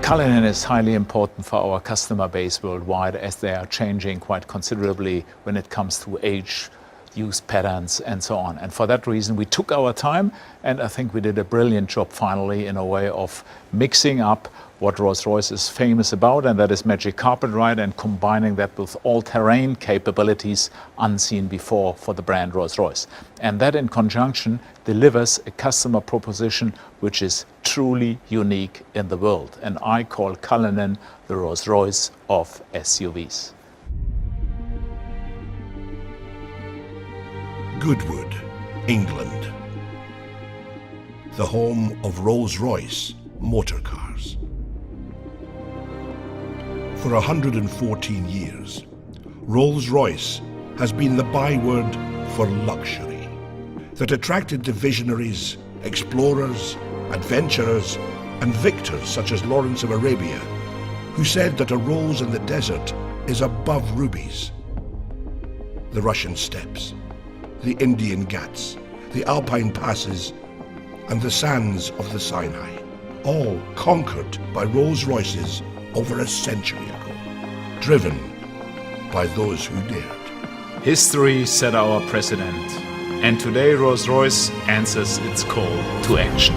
Cullinan is highly important for our customer base worldwide, as they are changing quite considerably when it comes to age, use patterns and so on. And for that reason we took our time, and I think we did a brilliant job finally in a way of mixing up what Rolls-Royce is famous about, and that is magic carpet ride, and combining that with all-terrain capabilities unseen before for the brand Rolls-Royce. And that in conjunction delivers a customer proposition which is truly unique in the world. And I call Cullinan the Rolls-Royce of SUVs. Goodwood, England, the home of Rolls-Royce motor cars. For 114 years, Rolls-Royce has been the byword for luxury that attracted the visionaries, explorers, adventurers, and victors such as Lawrence of Arabia, who said that a rose in the desert is above rubies. The Russian steppes, the Indian Ghats, the Alpine passes, and the sands of the Sinai, all conquered by Rolls-Royces over a century ago, driven by those who dared. History set our precedent, and today Rolls-Royce answers its call to action.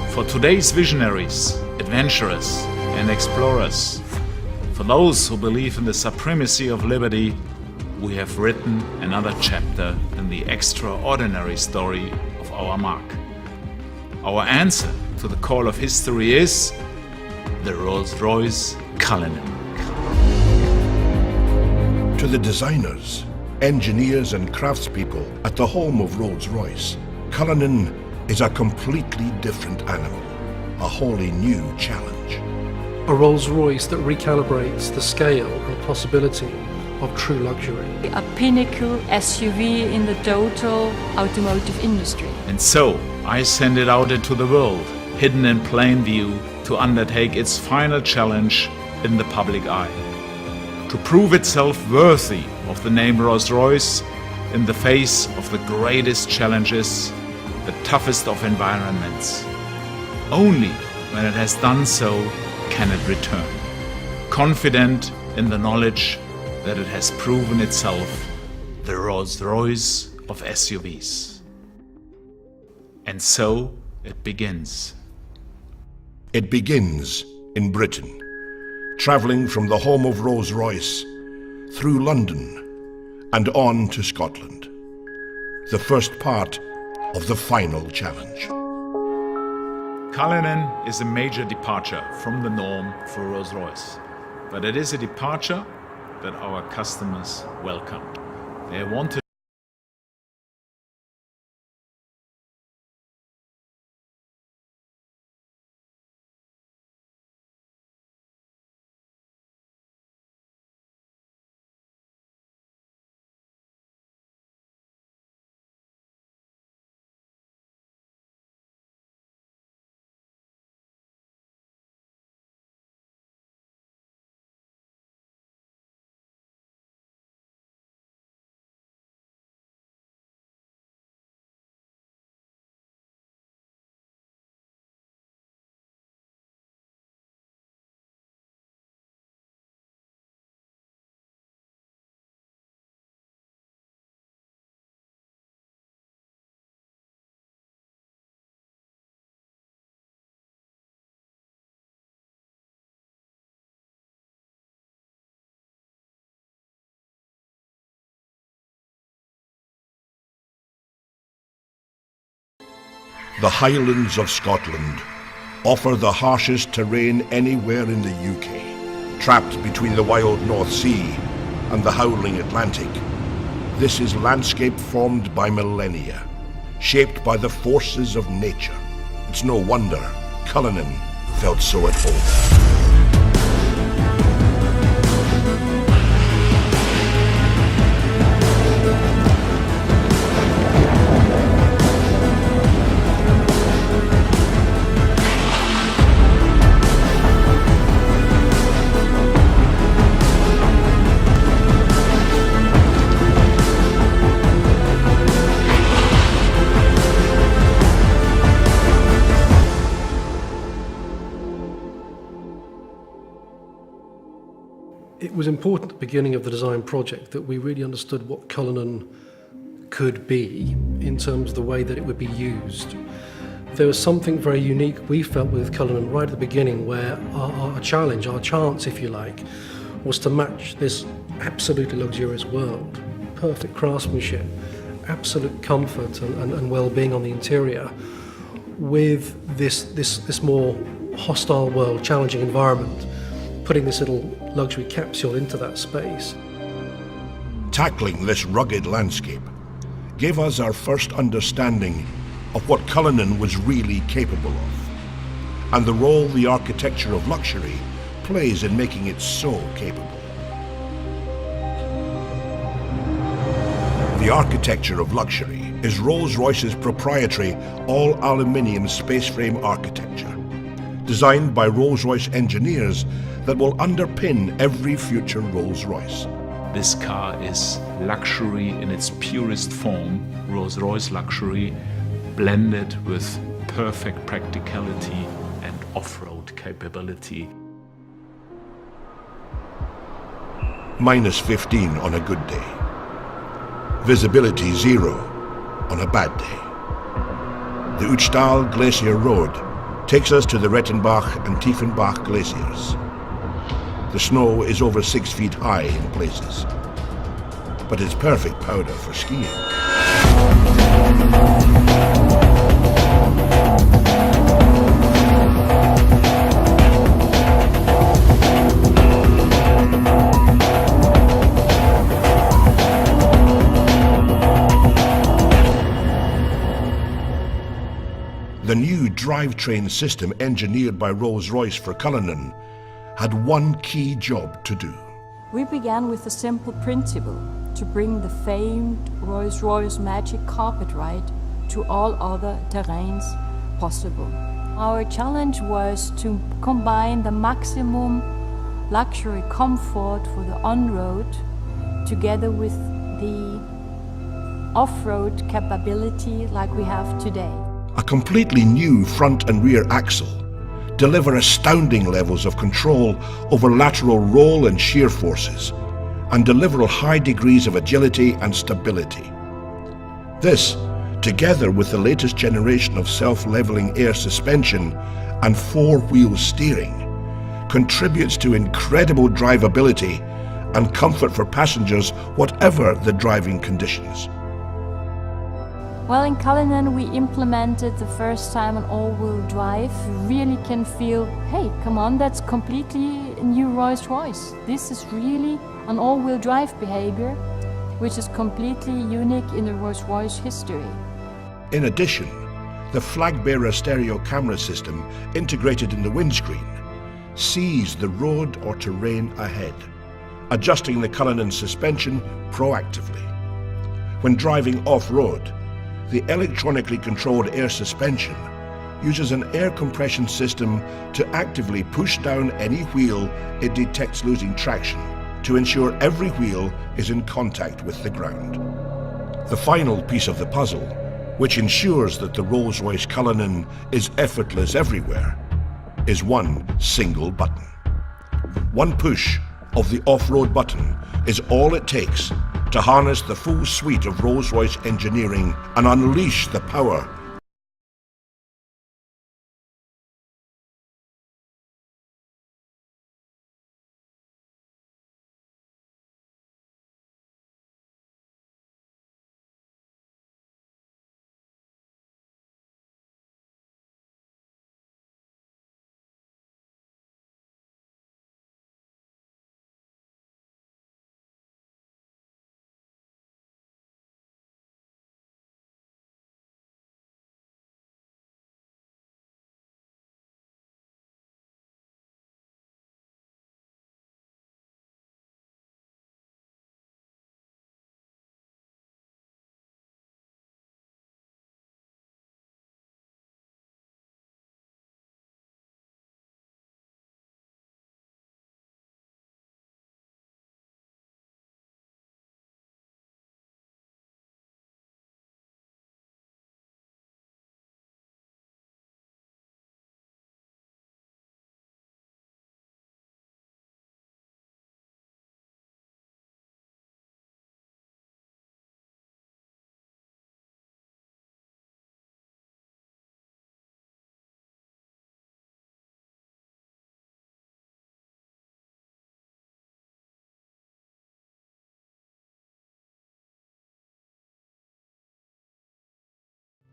For today's visionaries, adventurers, and explorers, for those who believe in the supremacy of liberty, we have written another chapter in the extraordinary story of our mark. Our answer to the call of history is the Rolls-Royce Cullinan. To the designers, engineers and craftspeople at the home of Rolls-Royce, Cullinan is a completely different animal, a wholly new challenge. A Rolls-Royce that recalibrates the scale and possibility of true luxury. A pinnacle SUV in the total automotive industry. And so I send it out into the world, hidden in plain view, to undertake its final challenge in the public eye. To prove itself worthy of the name Rolls-Royce in the face of the greatest challenges, the toughest of environments. Only when it has done so can it return, confident in the knowledge that it has proven itself the Rolls-Royce of SUVs. And so it begins. It begins in Britain, travelling from the home of Rolls-Royce through London and on to Scotland, the first part of the final challenge. Cullinan is a major departure from the norm for Rolls-Royce, but it is a departure that our customers welcome. They want The Highlands of Scotland offer the harshest terrain anywhere in the UK. Trapped between the wild North Sea and the howling Atlantic, this is landscape formed by millennia, shaped by the forces of nature. It's no wonder Cullinan felt so at home. was important at the beginning of the design project that we really understood what Cullinan could be in terms of the way that it would be used. There was something very unique we felt with Cullinan right at the beginning, where our challenge, our chance if you like, was to match this absolutely luxurious world, perfect craftsmanship, absolute comfort and well-being on the interior, with this more hostile world, challenging environment, putting this little luxury capsule into that space. Tackling this rugged landscape gave us our first understanding of what Cullinan was really capable of, and the role the architecture of luxury plays in making it so capable. The architecture of luxury is Rolls-Royce's proprietary all-aluminium space frame architecture, designed by Rolls-Royce engineers that will underpin every future Rolls-Royce. This car is luxury in its purest form, Rolls-Royce luxury, blended with perfect practicality and off-road capability. Minus 15 on a good day. Visibility 0 on a bad day. The Uchtal Glacier Road takes us to the Rettenbach and Tiefenbach glaciers. The snow is over 6 feet high in places, but it's perfect powder for skiing. The new drivetrain system engineered by Rolls-Royce for Cullinan had one key job to do. We began with a simple principle: to bring the famed Rolls-Royce Magic Carpet Ride to all other terrains possible. Our challenge was to combine the maximum luxury comfort for the on-road together with the off-road capability like we have today. A completely new front and rear axle deliver astounding levels of control over lateral roll and shear forces, and deliver high degrees of agility and stability. This, together with the latest generation of self-leveling air suspension and four-wheel steering, contributes to incredible drivability and comfort for passengers whatever the driving conditions. Well, in Cullinan we implemented the first time an all-wheel drive. You really can feel, hey, come on, that's completely a new Rolls-Royce. This is really an all-wheel drive behavior, which is completely unique in the Rolls-Royce history. In addition, the flag-bearer stereo camera system integrated in the windscreen sees the road or terrain ahead, adjusting the Cullinan suspension proactively. When driving off-road, the electronically controlled air suspension uses an air compression system to actively push down any wheel it detects losing traction to ensure every wheel is in contact with the ground. The final piece of the puzzle, which ensures that the Rolls-Royce Cullinan is effortless everywhere, is one single button. One push of the off-road button is all it takes to harness the full suite of Rolls-Royce engineering and unleash the power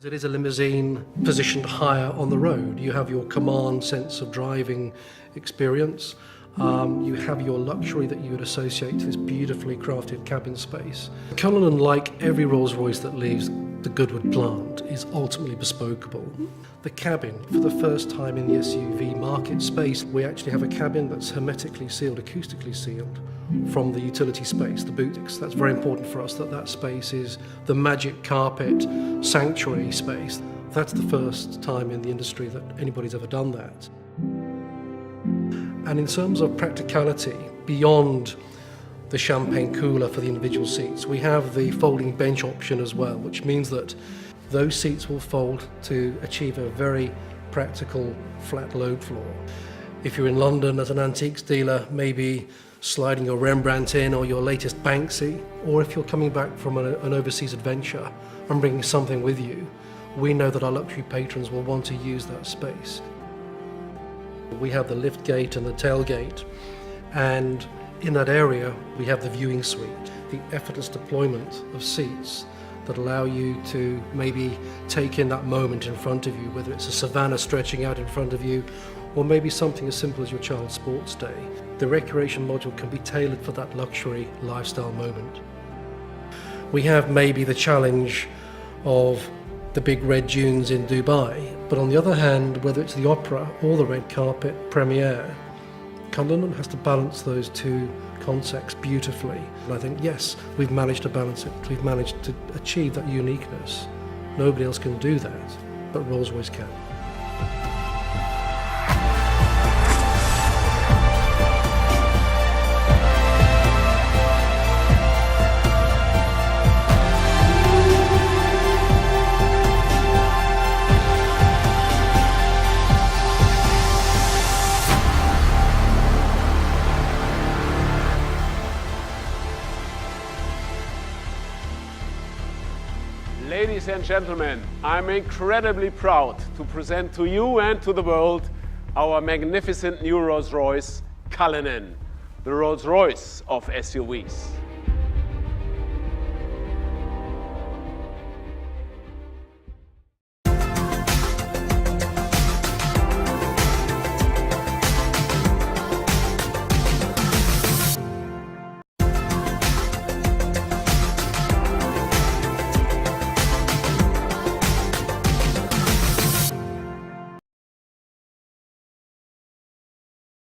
It is a limousine positioned higher on the road. You have your command sense of driving experience. You have your luxury that you would associate to this beautifully crafted cabin space. Cullinan, like every Rolls-Royce that leaves the Goodwood plant, is ultimately bespokeable. The cabin, for the first time in the SUV market space, we actually have a cabin that's hermetically sealed, acoustically sealed from the utility space, the boot. That's very important for us, that space is the magic carpet sanctuary space. That's the first time in the industry that anybody's ever done that. And in terms of practicality, beyond the champagne cooler for the individual seats, we have the folding bench option as well, which means that those seats will fold to achieve a very practical flat load floor. If you're in London as an antiques dealer, maybe sliding your Rembrandt in or your latest Banksy, or if you're coming back from an overseas adventure and bringing something with you, we know that our luxury patrons will want to use that space. We have the lift gate and the tailgate, and in that area we have the viewing suite, the effortless deployment of seats that allow you to maybe take in that moment in front of you, whether it's a savannah stretching out in front of you, or maybe something as simple as your child's sports day. The recreation module can be tailored for that luxury lifestyle moment. We have maybe the challenge of the big red dunes in Dubai, but on the other hand, whether it's the opera or the red carpet premiere, Cullinan has to balance those two concepts beautifully. And I think, yes, we've managed to balance it. We've managed to achieve that uniqueness. Nobody else can do that, but Rolls-Royce can. Ladies and gentlemen, I'm incredibly proud to present to you and to the world our magnificent new Rolls-Royce Cullinan, the Rolls-Royce of SUVs.